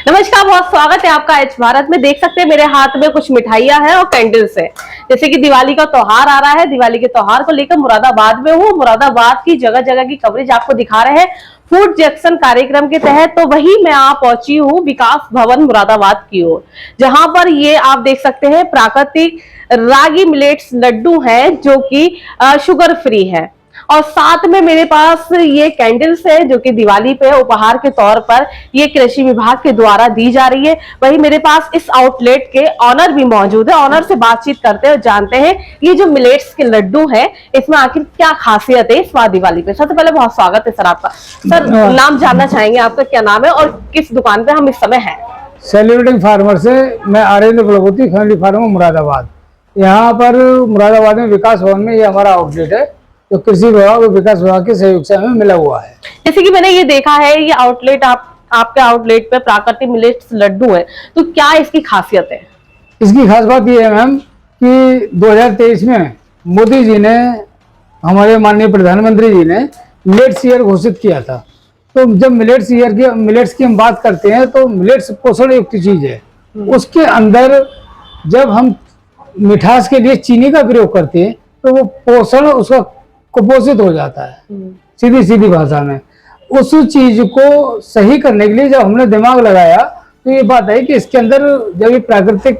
नमस्कार, बहुत स्वागत है आपका एच भारत में। देख सकते हैं मेरे हाथ में कुछ मिठाइयां हैं और कैंडल्स है। जैसे कि दिवाली का त्योहार आ रहा है, दिवाली के त्योहार को लेकर मुरादाबाद में हूँ। मुरादाबाद की जगह जगह की कवरेज आपको दिखा रहे हैं फूड जंक्शन कार्यक्रम के तहत। तो वही मैं आप पहुंची हूँ विकास भवन मुरादाबाद की ओर, जहां पर ये आप देख सकते हैं प्राकृतिक रागी मिलेट्स लड्डू है जो कि शुगर फ्री है। और साथ में मेरे पास ये कैंडल्स है जो कि दिवाली पे उपहार के तौर पर ये कृषि विभाग के द्वारा दी जा रही है। वही मेरे पास इस आउटलेट के ऑनर भी मौजूद है। ऑनर से बातचीत करते हैं और जानते हैं ये जो मिलेट्स के लड्डू है इसमें आखिर क्या खासियत है इस बार दिवाली पे। सबसे पहले बहुत स्वागत है सर आपका। सर, नाम जानना चाहेंगे आपका, क्या नाम है और किस दुकान पे हम इस समय है? सेलिब्रेटिंग फार्मर से मैं आर्यन प्रभुति फैमिली फार्म मुरादाबाद। यहाँ पर मुरादाबाद में विकास भवन में ये हमारा आउटलेट है जो कृषि विभाग और विकास विभाग के सहयोग से हमें मिला हुआ है। जैसे कि मैंने ये देखा है ये आउटलेट आपके आउटलेट पे प्राकृतिक मिलेट्स लड्डू है, तो क्या इसकी खासियत है? इसकी खास बात ये है मैम कि 2023 में मोदी जी ने, हमारे माननीय प्रधानमंत्री जी ने मिलेट्स ईयर घोषित किया था। तो जब मिलेट्स की हम बात करते हैं तो मिलेट्स पोषण युक्त चीज है। उसके अंदर जब हम मिठास के लिए चीनी का प्रयोग करते हैं तो वो पोषण उसका कुपोषित हो जाता है। सीधी सीधी भाषा में उस चीज को सही करने के लिए जब हमने दिमाग लगाया तो ये बात है कि इसके अंदर जब ये प्राकृतिक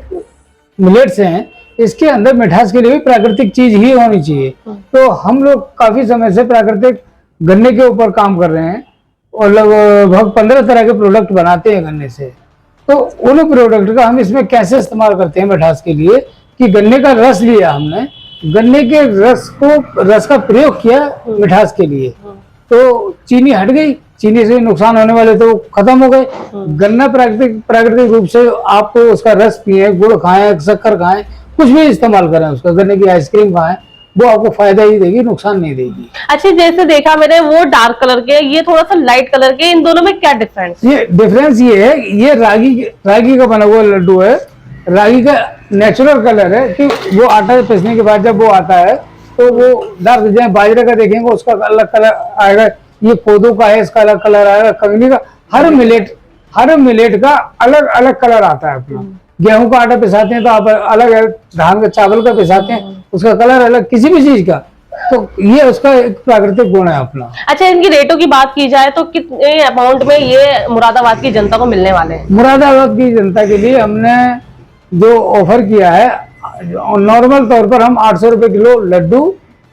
मिलेट्स हैं इसके अंदर मिठास के लिए भी प्राकृतिक चीज ही होनी चाहिए। तो हम लोग काफी समय से प्राकृतिक गन्ने के ऊपर काम कर रहे हैं और लगभग 15 तरह के प्रोडक्ट बनाते हैं गन्ने से। तो उन प्रोडक्ट का हम इसमें कैसे इस्तेमाल करते हैं मिठास के लिए कि गन्ने का रस लिया हमने, गन्ने के रस का प्रयोग किया मिठास के लिए, तो चीनी हट गई, चीनी से नुकसान होने वाले तो खत्म हो गए। गन्ना प्राकृतिक रूप से आप उसका रस पिए, गुड़ खाएं, शक्कर खाएं, कुछ भी इस्तेमाल करें उसका, गन्ने की आइसक्रीम खाएं, वो आपको फायदा ही देगी, नुकसान नहीं देगी। अच्छा, जैसे देखा मैंने वो डार्क कलर के, ये थोड़ा सा लाइट कलर के, इन दोनों में क्या डिफरेंस? ये डिफरेंस ये है, ये रागी का बना हुआ लड्डू है। रागी का नेचुरल कलर है कि वो आटा पीसने के बाद जब वो आता है तो वो डार्क, जैसे बाजरे का देखेंगे उसका अलग कलर आएगा, ये कोदो का है इसका अलग कलर आएगा, कंगनी का, हर मिलेट का अलग अलग कलर आता है अपना। गेहूं का आटा पिसाते हैं तो आप अलग है, धान का चावल का पिसाते हैं उसका कलर अलग, किसी भी चीज का, तो ये उसका एक प्राकृतिक गुण है अपना। अच्छा, इनकी रेटों की बात की जाए तो कितने अमाउंट में ये मुरादाबाद की जनता को मिलने वाले हैं? मुरादाबाद की जनता के लिए हमने जो ऑफर किया है, नॉर्मल तौर पर हम 800 रुपए किलो लड्डू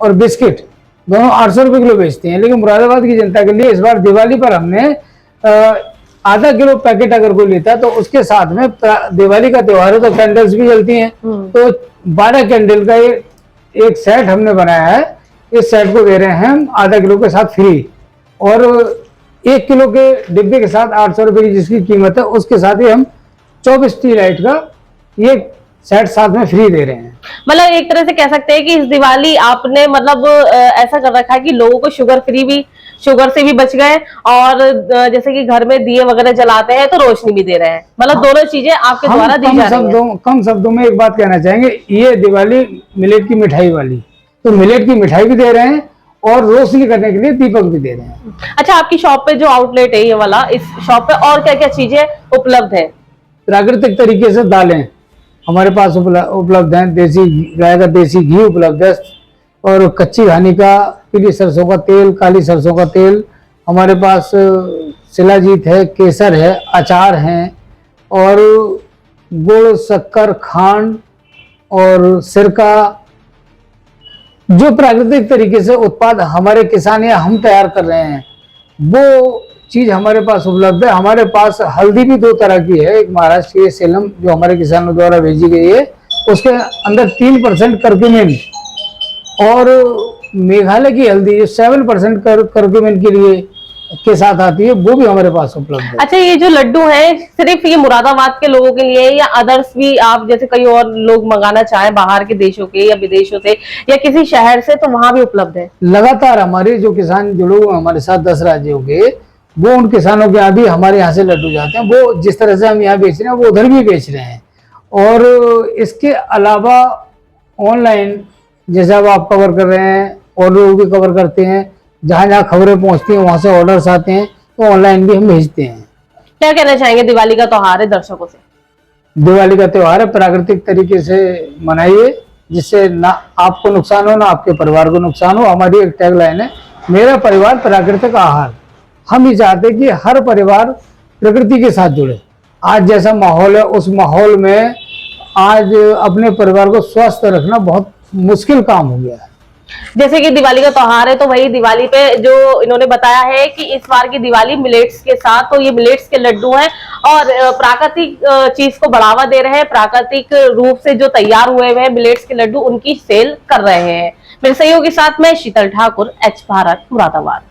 और बिस्किट दोनों 800 रुपए किलो बेचते हैं। लेकिन मुरादाबाद की जनता के लिए इस बार दिवाली पर हमने आधा किलो पैकेट अगर कोई लेता है तो उसके साथ में, दिवाली का त्योहार है तो कैंडल्स भी जलती हैं, तो 12 कैंडल का एक सेट हमने बनाया है। इस सेट को दे रहे हैं हम आधा किलो के साथ फ्री, और 1 किलो के डिब्बे के साथ 800 रुपए की जिसकी कीमत है उसके साथ ही हम 24 टी लाइट का ये सेट साथ में फ्री दे रहे हैं। मतलब एक तरह से कह सकते हैं कि इस दिवाली आपने मतलब ऐसा कर रखा है कि लोगों को शुगर से भी बच गए, और जैसे कि घर में दिए वगैरह जलाते हैं तो रोशनी भी दे रहे हैं। मतलब दोनों चीजें आपके द्वारा दी जा रही हैं। कम शब्दों में एक बात कहना चाहेंगे, ये दिवाली मिलेट की मिठाई वाली, तो मिलेट की मिठाई भी दे रहे हैं और रोशनी करने के लिए दीपक भी दे रहे हैं। अच्छा, आपकी शॉप पे जो आउटलेट है ये वाला, इस शॉप पे और क्या क्या चीजें उपलब्ध है? प्राकृतिक तरीके से दालें हमारे पास उपलब्ध हैं, देसी गाय का देसी घी उपलब्ध है, और कच्ची घानी का, पीली सरसों का तेल, काली सरसों का तेल, हमारे पास शिलाजीत है, केसर है, अचार हैं, और गुड़, शक्कर, खांड और सिरका, जो प्राकृतिक तरीके से उत्पाद हमारे किसान या हम तैयार कर रहे हैं वो चीज हमारे पास उपलब्ध है। हमारे पास हल्दी भी 2 तरह की है, एक महाराष्ट्र की सेलम जो हमारे किसानों द्वारा भेजी गई है, उसके अंदर 3% करक्यूमिन, और मेघालय की हल्दी जो 7% करक्यूमिन के लिए के साथ आती है, वो भी हमारे पास उपलब्ध है। अच्छा, ये जो लड्डू है सिर्फ ये मुरादाबाद के लोगों के लिए या अदर्स भी, आप जैसे कई और लोग मंगाना चाहें बाहर के देशों के या विदेशों से या किसी शहर से, तो वहां भी उपलब्ध है? लगातार हमारे जो किसान जुड़े हुए हमारे साथ 10 राज्यों के, वो उन किसानों के यहाँ भी हमारे यहाँ से लड्डू जाते हैं। वो जिस तरह से हम यहाँ बेच रहे हैं वो उधर भी बेच रहे हैं। और इसके अलावा ऑनलाइन जैसे अब आप कवर कर रहे हैं और लोग भी कवर करते हैं, जहाँ जहाँ खबरें पहुँचती हैं वहाँ से ऑर्डर्स आते हैं, तो ऑनलाइन भी हम भेजते हैं। क्या कहना चाहेंगे, दिवाली का त्योहार है, दर्शकों से? दिवाली का त्योहार है, प्राकृतिक तरीके से मनाइए, जिससे ना आपको नुकसान हो ना आपके परिवार को नुकसान हो। हमारी एक टैगलाइन है, मेरा परिवार प्राकृतिक आहार। हम ये चाहते हैं कि हर परिवार प्रकृति के साथ जुड़े। आज जैसा माहौल है, उस माहौल में आज अपने परिवार को स्वस्थ रखना बहुत मुश्किल काम हो गया है। जैसे कि दिवाली का त्योहार है, तो वही दिवाली पे जो इन्होंने बताया है कि इस बार की दिवाली मिलेट्स के साथ, तो ये मिलेट्स के लड्डू हैं और प्राकृतिक चीज को बढ़ावा दे रहे हैं। प्राकृतिक रूप से जो तैयार हुए हैं मिलेट्स के लड्डू, उनकी सेल कर रहे हैं। मेरे सहयोगी के साथ मैं शीतल ठाकुर, एच भारत, मुरादाबाद।